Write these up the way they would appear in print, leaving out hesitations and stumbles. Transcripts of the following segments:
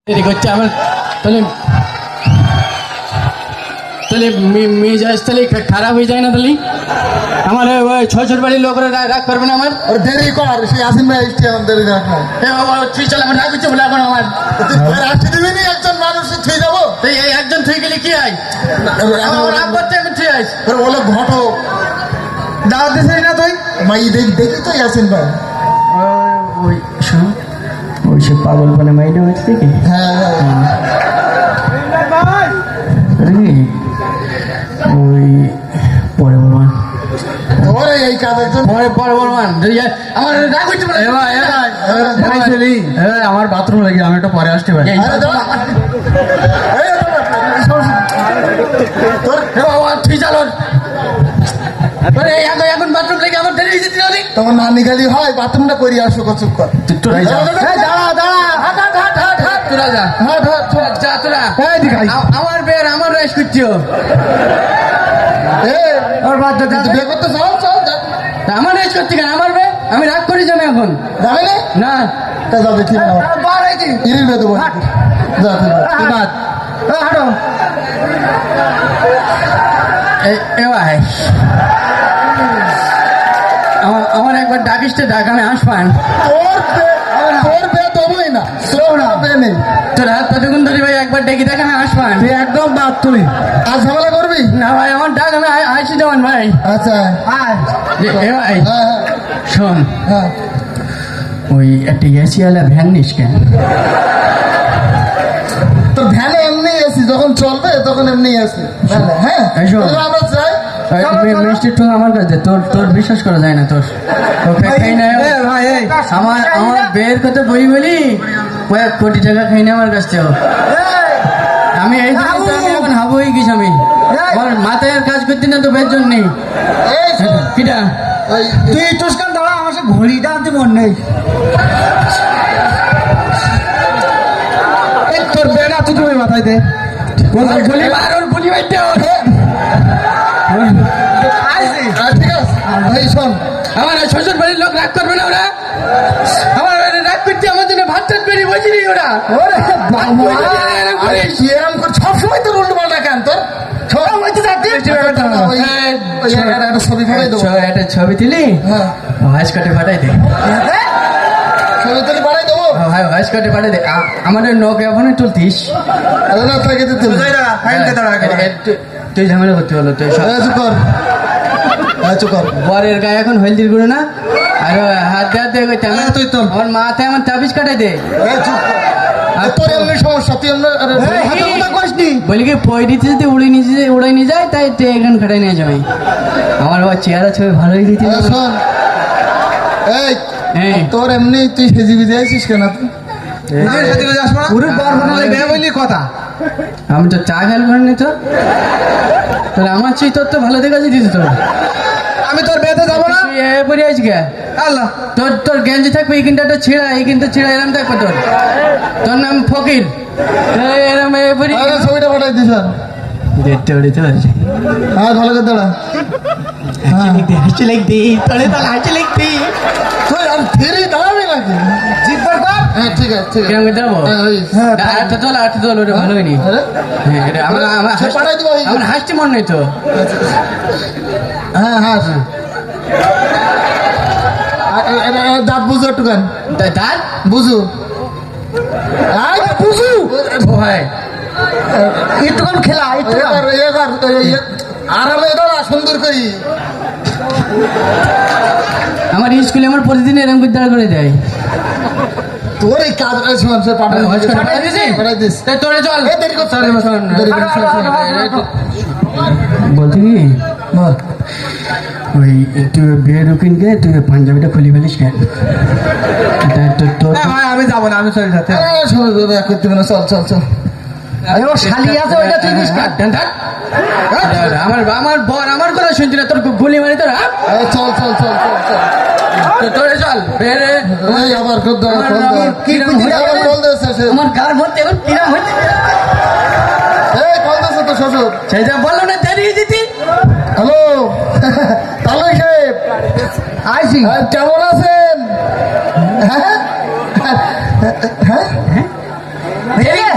দেরি করছে আমার তাহলে তাহলে মেজাজ তাহলে খারাপ হয়ে যায় না তাহলে আমার ওই ছোট বাড়ির লোকরা রাগ করবে না আমার ওর দেরি কর সেই আসেন ভাই দেরি রাখ না তুই চল আমার রাগ হচ্ছে বলে এখন আমার রাখতে দিবি নি একজন মানুষ থুই যাবো তুই এই একজন থুই গেলে কি হয় আমার রাগ করতে এখন তুই আস বলো ঘটো দাওয়াত দিছিস না তুই? মাই দেখি তো আসেন ভাই ওই শোন ওই সে পাগল বলে মাইনে হচ্ছে কি হ্যাঁ ওই পরে বলবান ওরে এই কাজ একজন পরে বলবান আমার রাগ হচ্ছে বলে আমার বাথরুম লাগে আমি একটু পরে আসতে পারি। তুই চালন এখন বাথরুম লেগে আমার দেরি হয়েছে তোমার না নিগালি হয় বাথরুমটা করে আসো কচুক কর তোরা যা যা তোরা আমার বের আমার রাইস করছি বিয়ে করতে চল চল আমার রাইস করছি কেন আমার বে আমি রাগ করি যাবে এখন যাবে না না তা যাবে ঠিক না ইরির বেদ বল যা হাঁটো ভাই আমার একবার ডাকিসটা ডাক আমি আসবান তোর বেদ হবই না তোর নেই তোর হাত কতক্ষণ ধরে ভাই একবার ডেকে দেখ আমি আসবান একদম বাদ তুই আর ঝামেলা করবি না ভাই আমার ডাক আমি আসি যাবান ভাই আচ্ছা এ ভাই হ্যাঁ শোন হ্যাঁ ওই একটা এসিওয়ালা ভ্যান নিস কেন তোর ভ্যানে এমনি আসি যখন চলবে তখন এমনি আসি হ্যাঁ আমরা চাই মিষ্টির ঠোঙা আমার কাছে তোর তোর বিশ্বাস করা যায় না তোর খাই না আমার বের কথা বলি কয়েক কোটি টাকা খাই না আমার কাছ থেকে আমি এই আমি এখন হাবু হয়ে গেছি আমি আমার মাথায় আর কাজ করতে না তো বের জন্য নেই কিটা তুই টুসকান দাঁড়া আমার সে ঘড়িটা আনতে মন নেই তোর বেড়া তুই তুমি মাথায় দে গুলি মার ওর গুলি মারতে ঠিক আছে ভাই শোন আমার শ্বশুর বাড়ির লোক রাগ করবে না ওরা আমার রাগ করতে আমার জন্য ভাত টাত বেরিয়ে বসিনি ওরা এরকম করে সবসময় তোর উল্টো পাল্টা কেন তোর ছবি ফেলে দেবো একটা ছবি তুলি হ্যাঁ ভয়েস কাটে পাঠাই দে ছবি তুলি বাড়াই দেবো ভাই ভয়েস কাটে পাঠাই দে আমাদের নোকিয়া ফোনে তুলতিস না থেকে দিতে তুই ঝামেলা করতে হলো তুই চুপ কর চুপ কর বরের গায়ে এখন হলদির গুঁড়ো না আর হাত দেওয়া দিয়ে তুই তোর আমার মাথায় আমার তাবিজ কাটাই দে চুপ কর আর তোর এমনি সমস্যা তুই এমনি বলি কি পয়ডিতে যদি উড়াই নিয়ে যায় তাই তুই এখান খাটাই নিয়ে যাবে আমার বাবা চেহারা ছবি ভালোই দিতে শোন এই তোর এমনি তুই সেজি বিজে আছিস কেন তুই কথা আমি তো চা খেয়াল করিনি তো তাহলে আমার চেয়ে তোর তো ভালো দেখা দিতিস তোর আমি তোর বেতে যাবো না পরে আছি কে আল্লাহ তোর তোর গেঞ্জি থাকবে এই কিনটা ছিঁড়া এই কিনটা ছিঁড়া এরম থাকবে তোর তোর নাম ফকির এরম ছবিটা পাঠাই দিস দেখতে উড়িতে পারছি হ্যাঁ ভালো করে দাঁড়া হাসি লাগতে তোরে তো হাসি লাগতে তুই আর ফিরে দাঁড়াবি নাকি জিতবার কর হ্যাঁ ঠিক আছে ঠিক আছে কেমন দেবো আটটা তোল ওটা ভালো হয়নি হ্যাঁ এটা আমার পাঠাই দিব আমার হাসতে মন নেই তো হ্যাঁ হ্যাঁ দাঁত বুঝো একটু গান দাঁত বুঝু বুঝু ভাই একটুখান খেলা আরামে দাঁড়া সুন্দর করি আমার স্কুলে আমার প্রতিদিন এরকম করে দাঁড় করে দেয় তোর এই কাজ শোন সে পাঠাই দিস তোরে চল দেরি করতে বলছি কি বল ওই তুই বিয়ে রুকিন গে তুই পাঞ্জাবিটা খুলি ফেলিস কেন আমি যাবো না আমি চলে যাতে করতে হবে না চল চল চল শালি আছে ওইটা তুই নিস আমার আমার বর আমার কথা শুনছি না তোর গুলি মারি তোর চল চল চল চল চল তোরে চল বেরে আবার আমার গার ভর্তি এখন কিরাম হচ্ছে তো শ্বশুর সেই যা বললো না দেরি দিতি হ্যালো তাহলে সাহেব আইসি কেমন আছেন হ্যাঁ হ্যাঁ হ্যাঁ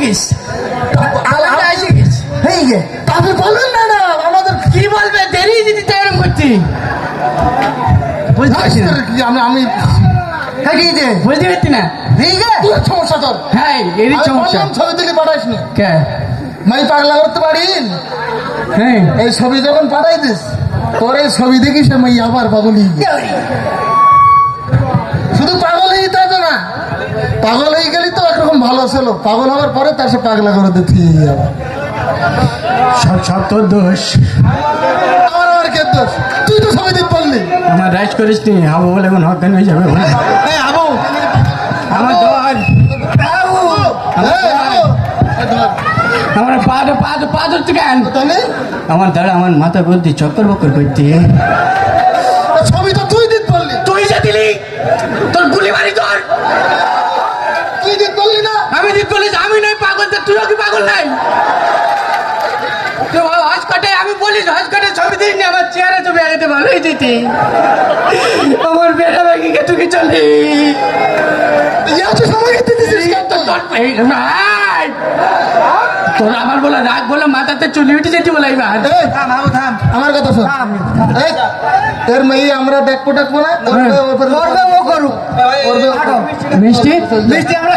গেছে আলাদা এসে গেছে এই গে আপনি বলবেন না না আমাদের কি বলবে দেরি দিদি তো এরকম করছি বুঝতে পারছি না কি আমি হ্যাঁ কি যে বুঝতে পারছি না এই গে তোর সমস্যা তোর হ্যাঁ এরই আমি সমস্যা বললাম ছবি তুলে পাঠাইস না কে মাই পাগলা করতে পারি হ্যাঁ এই ছবি যখন পাঠাই দিস তোর এই ছবি দেখিস মাই আবার পাগলই শুধু পাগল হয়ে তা তো না পাগল হয়ে গেলি তো একরকম ভালো ছিল পাগল হওয়ার পরে তার সে পাগলা করে দিতে আবার সব সব তোর দোষ আমার আবার কে দোষ তুই তো ছবি দিতে পারলি আমার রাইট করিস নি হাবো বলে এখন হকান হয়ে যাবে এই আবু আমার দর আমার পা ধরতে কেন তাহলে আমার দাঁড়া আমার মাথা বলতে চক্কর বক্কর করতে ছবি তো তুই দিতে পারলি তুই যে দিলি তোর গুলি মারি তোর তুই দিতে পারলি না আমি দিক বলিস আমি নয় পাগল তা তুইও কি পাগল নাই তো হসকাটে আমি বলিস হসকাটে ছবি দিস না আমার চেহারা ছবি আগে ভালোই দিতি আমার বেটা বাকিকে তুই চলে এত সময় দিতে দিছিস কেন ভাই তোর আমার বলে রাগ বলে মাথাতে চুলি উঠে যেতে বলে এবার এই, আমার কথা শোন এই, এর মেয়ে আমরা দেখবো ডাকবো না করবে ও করুক মিষ্টি মিষ্টি আমরা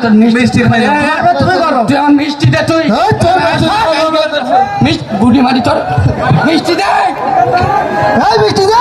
তোর মিষ্টি তুমি করো। তুই আমার মিষ্টি দে তুই এই, তোর মিষ্টি মিষ্টি গুটি মারি তোর মিষ্টি দে এই মিষ্টি দে